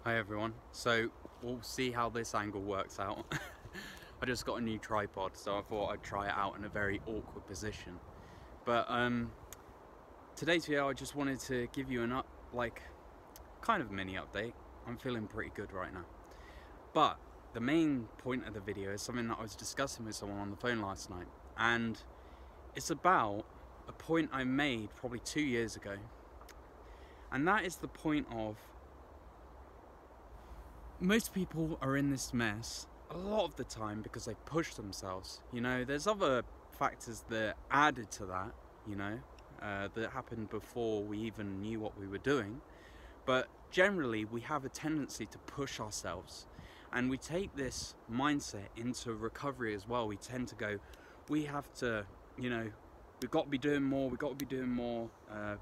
Hi everyone, so we'll see how this angle works out. I just got a new tripod, so I thought I'd try it out in a very awkward position. But today's video, I just wanted to give you kind of mini update. I'm feeling pretty good right now. But the main point of the video is something that I was discussing with someone on the phone last night, and it's about a point I made probably 2 years ago, and that is the point of most people are in this mess a lot of the time because they push themselves. You know, there's other factors that added to that, you know, that happened before we even knew what we were doing. But generally, we have a tendency to push ourselves, and we take this mindset into recovery as well. We tend to go, we have to, you know, we've got to be doing more,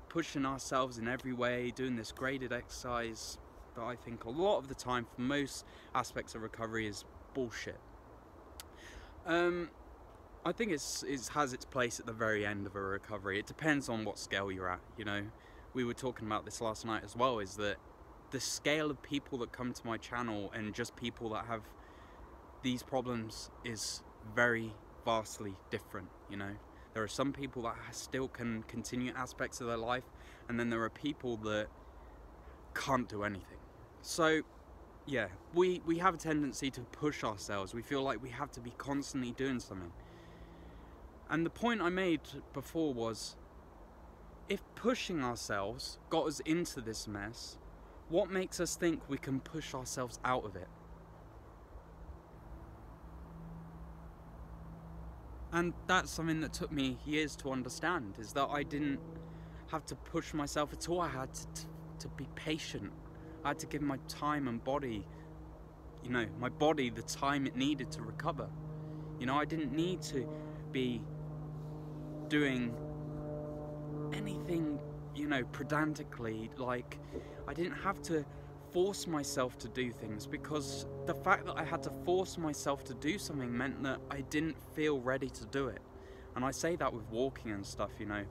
pushing ourselves in every way, doing this graded exercise that I think a lot of the time for most aspects of recovery is bullshit. I think it has its place at the very end of a recovery. It depends on what scale you're at, you know. We were talking about this last night as well, is that the scale of people that come to my channel and just people that have these problems is very vastly different, you know. There are some people that still can continue aspects of their life, and then there are people that can't do anything. So yeah, we have a tendency to push ourselves. We feel like we have to be constantly doing something. And the point I made before was, if pushing ourselves got us into this mess, what makes us think we can push ourselves out of it? And that's something that took me years to understand, is that I didn't have to push myself at all. I had to be patient. I had to give my time and body, you know, my body the time it needed to recover. You know, I didn't need to be doing anything, you know, pedantically. Like, I didn't have to force myself to do things, because the fact that I had to force myself to do something meant that I didn't feel ready to do it. And I say that with walking and stuff, you know.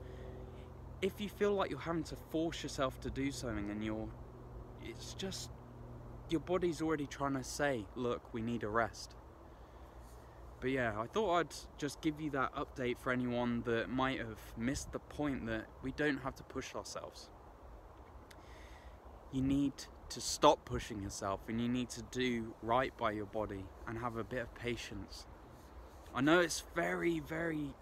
If you feel like you're having to force yourself to do something and it's just, your body's already trying to say, look, we need a rest. But yeah, I thought I'd just give you that update for anyone that might have missed the point that we don't have to push ourselves. You need to stop pushing yourself, and you need to do right by your body and have a bit of patience. I know it's very, very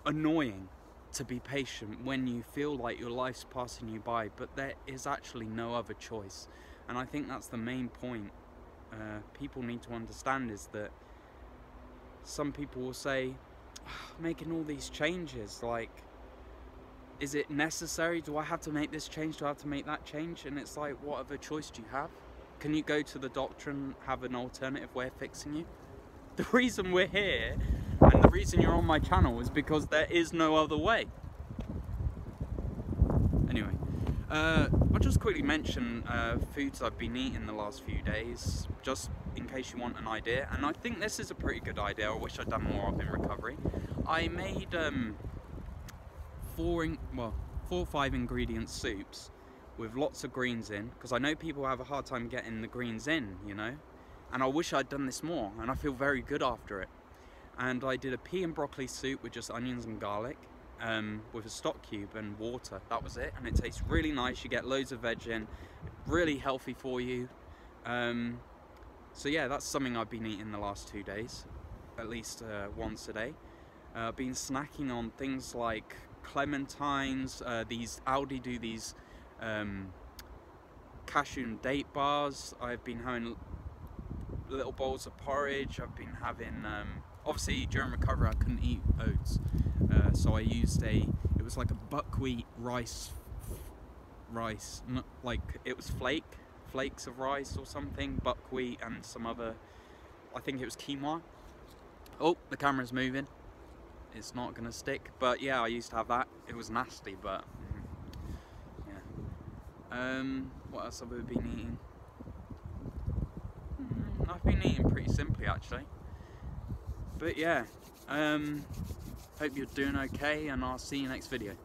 annoying to be patient when you feel like your life's passing you by, but there is actually no other choice. And I think that's the main point people need to understand, is that some people will say, making all these changes, like, is it necessary? Do I have to make this change? Do I have to make that change? And it's like, what other choice do you have? Can you go to the doctor and have an alternative way of fixing you? The reason we're here, and the reason you're on my channel, is because there is no other way. Anyway, I'll just quickly mention foods I've been eating the last few days, just in case you want an idea. And I think this is a pretty good idea. I wish I'd done more of in recovery. I made 4 or 5 ingredient soups with lots of greens in, because I know people have a hard time getting the greens in, you know. And I wish I'd done this more, and I feel very good after it. And I did a pea and broccoli soup with just onions and garlic, with a stock cube and water. That was it, and it tastes really nice. You get loads of veg in, really healthy for you. So yeah, that's something I've been eating the last 2 days, at least once a day. I've been snacking on things like clementines. These Aldi do these cashew and date bars. I've been having little bowls of porridge. I've been having, obviously during recovery I couldn't eat oats, so I used it was like a buckwheat rice, not like, it was flakes of rice or something, buckwheat and some other, I think it was quinoa. Oh, the camera's moving, it's not gonna stick, but yeah, I used to have that. It was nasty, but yeah. What else have we been eating? I've been eating pretty simply, actually. But yeah, hope you're doing okay, and I'll see you next video.